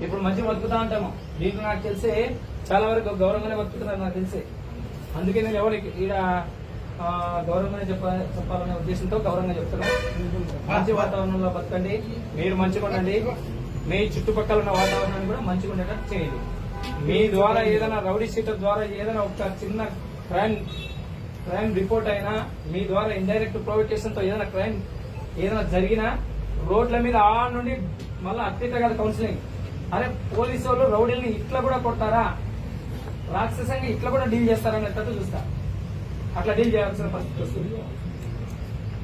ఇప్పుడు మంచి బతుకుతా ఉంటాము. మీకు నాకు తెలిసి చాలా వరకు గౌరవంగానే బతుకుతున్నారు నాకు తెలిసి. అందుకే నేను ఎవరికి ఈడ గౌరవంగానే చెప్పాలనే ఉద్దేశంతో గౌరవంగా చెప్తున్నాను. మంచి వాతావరణంలో బతకండి, మీరు మంచిగా ఉండండి, మీ చుట్టుపక్కల ఉన్న వాతావరణాన్ని కూడా మంచిగా ఉండేటట్టు చేయండి. మీ ద్వారా ఏదైనా రౌడీ షీటర్ ద్వారా ఏదైనా ఒక చిన్న క్రైమ్ రిపోర్ట్ అయినా, మీ ద్వారా ఇండైరెక్ట్ ప్రొవోకేషన్ తో ఏదైనా జరిగినా రోడ్ల మీద ఆ నుండి మళ్ళీ అత్యంత కాదు కౌన్సిలింగ్. అరే పోలీసు వాళ్ళు రౌడీల్ని ఇట్లా కూడా కొడతారా, రాక్షసంగా ఇట్లా కూడా డీల్ చేస్తారనేటట్టు చూస్తా. అట్లా డీల్ చేయాల్సిన పరిస్థితి వస్తుంది.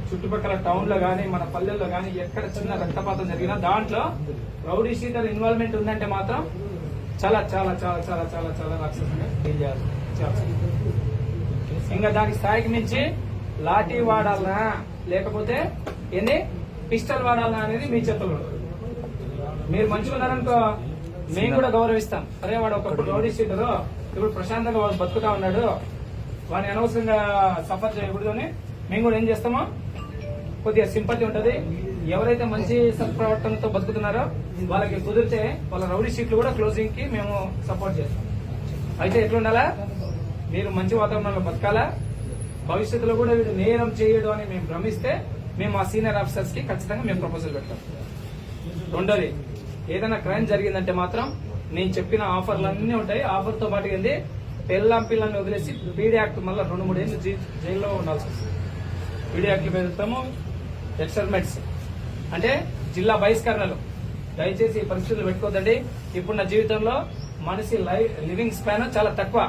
చుట్టుపక్కల టౌన్ లో గానీ మన పల్లెల్లో గానీ ఎక్కడ చిన్న రక్తపాతం జరిగినా దాంట్లో రౌడీ షీటర్ ఇన్వాల్వ్మెంట్ ఉందంటే మాత్రం చాలా చాలా చాలా చాలా చాలా చాలా రాక్షసంగా డీల్ చేయాలి. ఇంకా దానికి స్థాయికి మించి లాఠీ వాడాలనా లేకపోతే పిస్టల్ వాడాలనా అనేది మీ చేతుల్లో. మీరు మంచిగా ఉన్నారనుకో మేము కూడా గౌరవిస్తాం. అరే వాడు ఒకప్పుడు రౌడీ షీటరు, ఇప్పుడు ప్రశాంతంగా వాడు బతుకుతా ఉన్నాడు, వాడిని అనవసరంగా సఫర్ చేయకూడదు అని మేము కూడా ఏం చేస్తామో కొద్దిగా సింపతి ఉంటది. ఎవరైతే మంచి సత్ప్రవర్తనతో బతుకుతున్నారో వాళ్ళకి కుదిరితే వాళ్ళ రౌడీ షీట్లు కూడా క్లోజింగ్ కి మేము సపోర్ట్ చేస్తాం. అయితే ఎట్లుండాలా, మీరు మంచి వాతావరణంలో బతకాలా, భవిష్యత్తులో కూడా వీడు నేరం చేయడం అని మేము భ్రమిస్తే మేము ఆ సీనియర్ ఆఫీసర్స్ కి ఖచ్చితంగా మేము ప్రపోజల్ పెడతాం. రెండోది, ఏదైనా క్రైమ్ జరిగిందంటే మాత్రం నేను చెప్పిన ఆఫర్లు అన్నీ ఉంటాయి. ఆఫర్ తో పాటు ఏంది పిల్లల్ని వదిలేసి పీడీ యాక్ట్ మళ్ళీ 2-3 ఏళ్ళు జైల్లో ఉండాల్సి వస్తుంది. పీడీ యాక్ట్లు పెడతాము. ఎక్స్టర్మెంట్స్ అంటే జిల్లా బహిష్కరణలు. దయచేసి ఈ పరిస్థితులు పెట్టుకోదండి. ఇప్పుడున్న జీవితంలో మనిషి లివింగ్ స్పాన్ చాలా తక్కువ.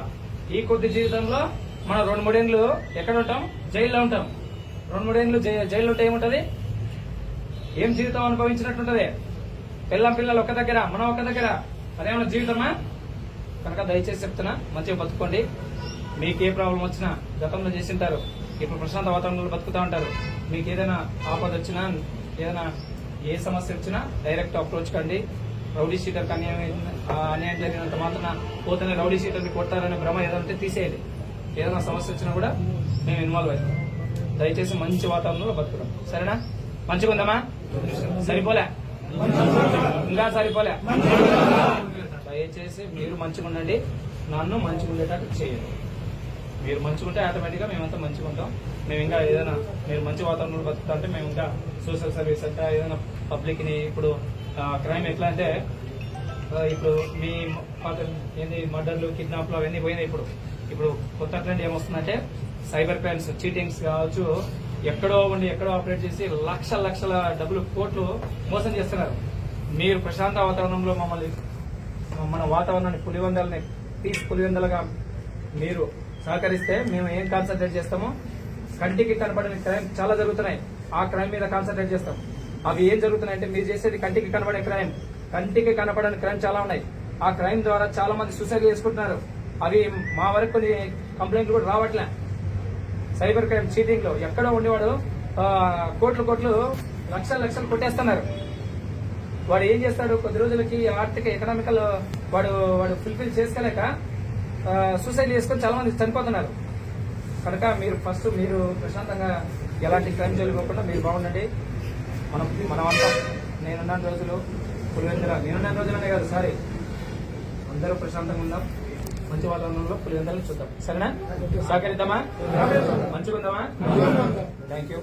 ఈ కొద్ది జీవితంలో మనం 2-3 ఏళ్ళు ఎక్కడ ఉంటాం, జైల్లో ఉంటాం. 2-3 ఏళ్ళు జైల్లో ఉంటే ఏముంటది, ఏం జీవితం అనుభవించినట్టుంటది. పిల్లలు ఒక దగ్గర, మనం ఒక దగ్గర, అదేమన్నా జీవితమా? కనుక దయచేసి చెప్తున్నా, మంచిగా బతుకోండి. మీకు ఏ ప్రాబ్లం వచ్చినా గతంలో చేసింటారు, ఇప్పుడు ప్రశాంత వాతావరణంలో బతుకుతా ఉంటారు. మీకు ఏదైనా ఆపద వచ్చినా, ఏదైనా ఏ సమస్య వచ్చినా డైరెక్ట్ అప్రోచ్ కండి. రౌడీ షీటర్ అన్యాయం జరిగినంత మాత్రం పోతేనే రౌడీ షీటర్ని కొడతారనే భ్రమ ఏదంటే తీసేయండి. ఏదైనా సమస్య వచ్చినా కూడా మేము ఇన్వాల్వ్ అవుతాం. దయచేసి మంచి వాతావరణంలో బతుకుదాం. సరేనా? మంచిగా ఉందామా? సరిపోలే, ఇంకా సరిపోలే. దయచేసి మీరు మంచిగా ఉండండి, నన్ను మంచిగా ఉండేటట్టు చేయండి. మీరు మంచిగా ఉంటే ఆటోమేటిక్గా మేమంతా మంచిగా ఉంటాం. మేము ఇంకా ఏదైనా మీరు మంచి వాతావరణంలో బతుకుతా అంటే మేము ఇంకా సోషల్ సర్వీస్ అంటే ఏదైనా పబ్లిక్ ని, ఇప్పుడు క్రైమ్ ఎట్లా అంటే ఇప్పుడు మీ ఏంది మర్డర్లు, కిడ్నాప్లు అవన్నీ పోయినాయి. ఇప్పుడు కొత్త ట్రెండ్ ఏమొస్తుందంటే సైబర్ క్రైమ్స్, చీటింగ్స్ కావచ్చు, ఎక్కడో ఆపరేట్ చేసి లక్షల డబ్బులు, కోట్లు మోసం చేస్తున్నారు. మీరు ప్రశాంత వాతావరణంలో మన వాతావరణాన్ని పులివెందలుగా మీరు సహకరిస్తే మేము ఏం కాన్సన్ట్రేట్ చేస్తామో, కంటికి కనబడని క్రైమ్ చాలా జరుగుతున్నాయి, ఆ క్రైమ్ మీద కాన్సన్ట్రేట్ చేస్తాం. అవి ఏం జరుగుతున్నాయంటే మీరు చేసేది కంటికి కనబడే క్రైమ్, కంటికి కనబడని క్రైమ్ చాలా ఉన్నాయి. ఆ క్రైమ్ ద్వారా చాలా మంది సూసైడ్ చేసుకుంటున్నారు. అవి మా వరకు కొన్ని కంప్లైంట్లు కూడా రావట్లే. సైబర్ క్రైమ్, చీటింగ్ లో ఎక్కడో ఉండేవాడు కోట్లు లక్షలు కొట్టేస్తున్నారు. వాడు ఏం చేస్తాడు, కొద్ది రోజులకి ఆర్థిక ఎకనామికల్ వాడు ఫుల్ఫిల్ చేసుకోలేక సూసైడ్ చేసుకొని చాలా మంది చనిపోతున్నారు. కనుక మీరు ఫస్ట్ మీరు ప్రశాంతంగా ఎలాంటి క్రైమ్ జరగకుండా మీరు బాగుండండి. మనమంతా నేనున్న రోజులు నేనున్న రోజులనే కాదు, సారీ, అందరూ ప్రశాంతంగా ఉందాం, మంచి వాతావరణంలో పులివెందులను చూద్దాం. సరేనా? సహకరిద్దామా? మంచిగా ఉందామా? Thank you.